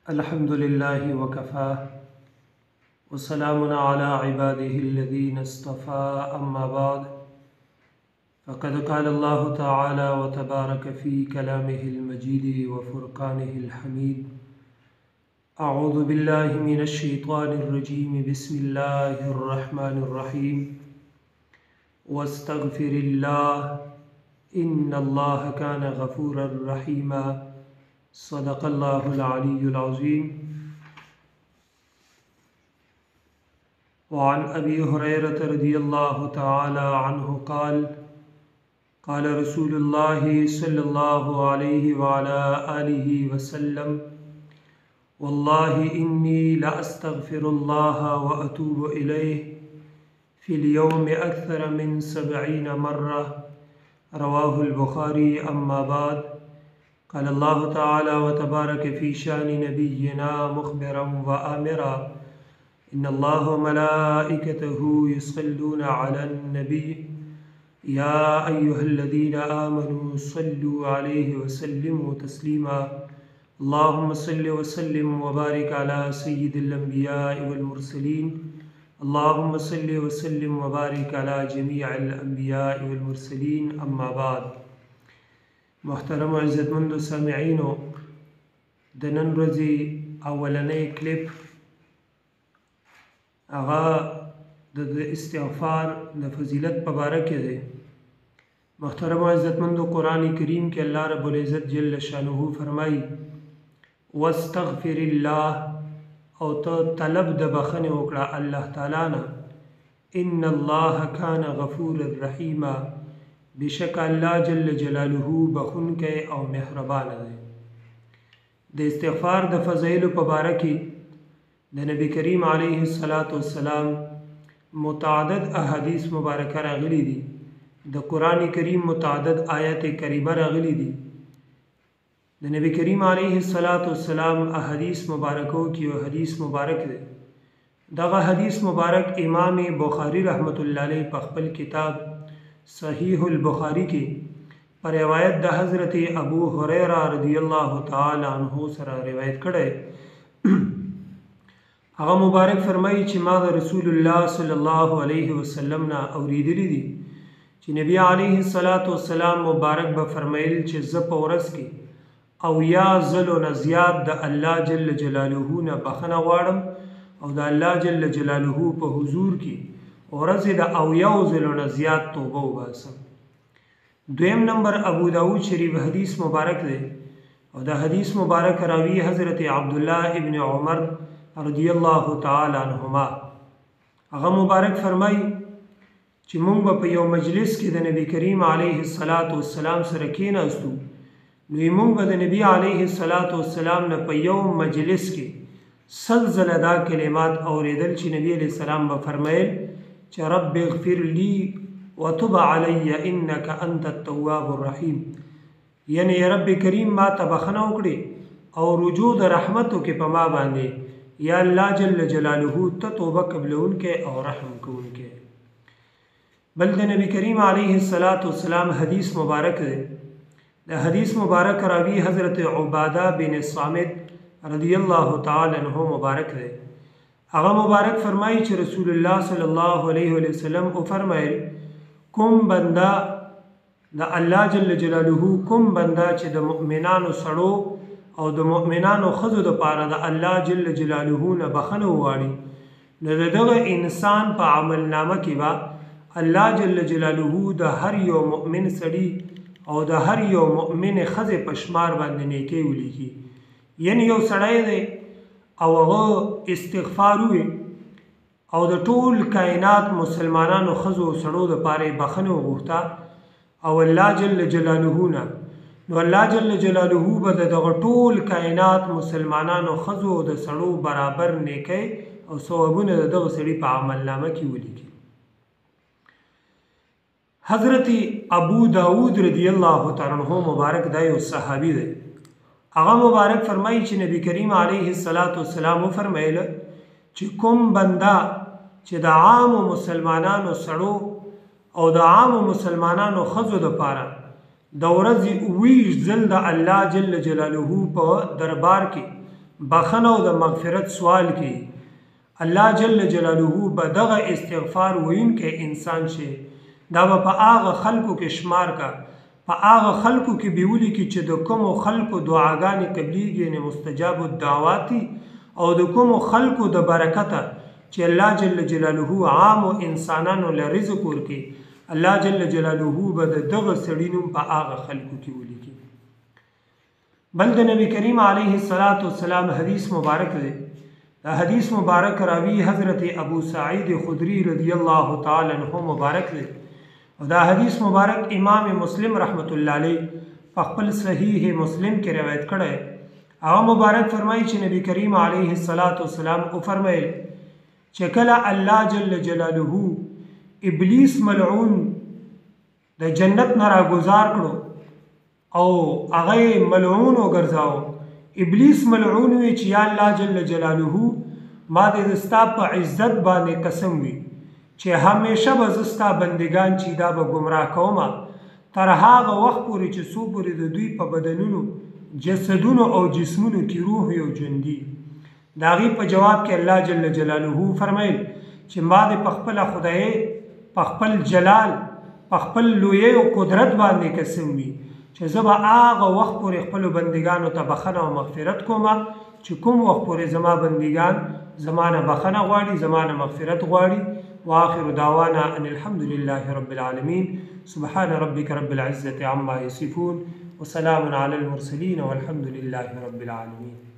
الحمد لله وكفى وسلام على عباده الذين اصطفى أما بعد فقد قال الله تعالى وتبارك في كلامه المجيد وفرقانه الحميد أعوذ بالله من الشيطان الرجيم بسم الله الرحمن الرحيم واستغفر الله إن الله كان غفورا رحيما صدق الله العلي العظيم. وعن أبي هريرة رضي الله تعالى عنه قال قال رسول الله صلى الله عليه وعلى آله وسلم والله إني لأستغفر الله وأتوب إليه في اليوم أكثر من 70 مرة رواه البخاري. أما بعد قال الله تعالى وتبارك في شان نبينا مخبرا وآمرا إن الله وملائكته يصلون على النبي يا أيها الذين آمنوا صلوا عليه وسلموا تسليما اللهم صل وسلم وبارك على سيد الأنبياء والمرسلين اللهم صل وسلم وبارك على جميع الأنبياء والمرسلين. أما بعد محترم و عزتمندو سامعینو د نن ورځې اولنی کلیپ هغه د استغفار د فضیلت په باره کې دی. محترم و عزتمندو قرآن کریم کې الله رب العزت جل شانه فرمایي واستغفر الله او ته طلب د بخښنې وکړه الله تعالی نه ان الله کان غفورا رحیما بشک الله جل جلاله بخون کے او مهربان دی. د استغفار د فضایل په باره کې د نبی کریم علیه السلام متعدد احادیث مبارکه راغلي دي. د قرآن کریم متعدد آیات کریمه راغلي دي. د نبی کریم علیه السلام احادیث مبارکو کې یو حدیث مبارک دی. دغه حدیث مبارک امام بخاری رحمت الله علیه په خپل کتاب صحیح البخاری کی پر روایت د حضرت ابو هريره رضی الله تعالی عنہ سره روایت کړي. هغه مبارک فرمایي چې ما د رسول الله صلی الله علیه وسلم نه اوریدلی دي چې نبی علیه السلام مبارک به فرمایل چې زه په ورځ کې او یا زلو نه زیات د الله جل جلاله نه بخنه غواړم او د الله جل جلاله په حضور کې ورځ د او یو زلونه زیات توبه وباسم. دویم نمبر ابو داود شریف حدیث مبارک دی او د حدیث مبارک راوی حضرت عبدالله ابن عمر رضی الله تعالی عنهما. هغه مبارک فرمای چې موږ په یو مجلس کې د نبی کریم علیه السلام سره کېناستو نو موږ د نبی علیه السلام نه په یو مجلس کې سلسله دا کلمات اوریدل چې نبی علیه السلام به فرمایل چې رب اغفر لی وتب علی انک انت التواب الرحیم، یعنی رب کریم ما ته بخنه وکړي او رجوع د رحمتو کې په ما باندې یا الله جل جلاله ته توبه قبلونکې او رحم کوونکې. بل د نبی کریم علیه السلام حدیث مبارک دی. د حدیث مبارک راوی حضرت عباده بن صامت رضی الله تعالی عنہ مبارک دی. هغه مبارک فرمایي چې رسول الله صلی الله علیه وسلم او فرمایل کوم بندا د الله جل جلاله کوم بندا چې د مؤمنانو سړو او د مؤمنانو خزو د پاره د الله جل جلاله نه بخنه وواړي نو دغه انسان په عمل نامه کې با الله جل جلاله د هر یو مؤمن سړي او د هر یو مؤمن خزه پشمار باندې نیکی ولیکي. یعنی یو سړی دی او هغه استغفار وي او د ټول کائنات مسلمانانو خزو سړو د پاره بخنه وغوښته او الله جل جلاله نو الله جل جلاله به دغه ټول کائنات مسلمانانو خزو د سړو برابر نیکی او ثوابونه دغه سړي په عمل نامه کې ولیکي. حضرت ابو داود رضی الله تعالی عنہ مبارک دا یو صحابي دی. هغه مبارک فرمایي چې نبی کریم علیه السلام فرمایل چې کوم بندا چې د عام مسلمانانو سړو او د عام مسلمانانو خزو د پاره د ورځې 20 ځل د الله جل جلاله په دربار کې بخنه او د مغفرت سوال کوي، الله جل جلاله به دغه استغفار ویونکی انسان شي، دا به په هغه خلکو کې شمار کا، په هغه خلکو کې به ولیکي چې د کومو خلکو دعاګانې قبلیږي، یعنې مستجاب الدعوات دي، او د کومو خلکو د برکته چې الله جل جلاله عامو انسانانو له رزق ورکوي، الله جل جلاله به د دغه سړي نوم په هغه خلکو کې ولیکي. بل د نبی کریم علیه السلام حدیث مبارک دی. دا حدیث مبارک راوی حضرت ابو سعید خدری رضی الله تعالی عنہ مبارک دی، او دا حدیث مبارک امام مسلم رحمت الله علیه په خپل صحیح مسلم کې روایت کړی. هغه مبارک فرمایي چې نبی کریم علیه السلام او فرمایل چې کله الله جل جلاله ابلیس ملعون د جنت نه راګزار کړو او هغه ملعون وګرځاو، ابلیس ملعون وی چې یا الله جل جلاله ما دې ستا په عزت باندې قسم وي چې همیشه به زه ستا بندگان چې دا به ګمراه کوم تر هغه وخت پورې چې څو پورې د دوی په بدنونو، جسدونو او جسمونو کې روح یو ژوندي. د هغې په جواب کې الله جل جلاله فرمیل چې ما دې په خپله خدایۍ، په خپل جلال، په خپل لویۍ او قدرت باندې قسم وي چې زه به هغه وخت پورې خپلو بندګانو ته بخښنه او مغفرت کوم چې کوم وخت پورې زما بندګان زما نه بخښنه غواړي، زما نه مغفرت غواړي. وآخر دعوانا ان الحمد لله رب العالمين. سبحان ربك رب العزة عما يصفون وسلام على المرسلين والحمد لله رب العالمين.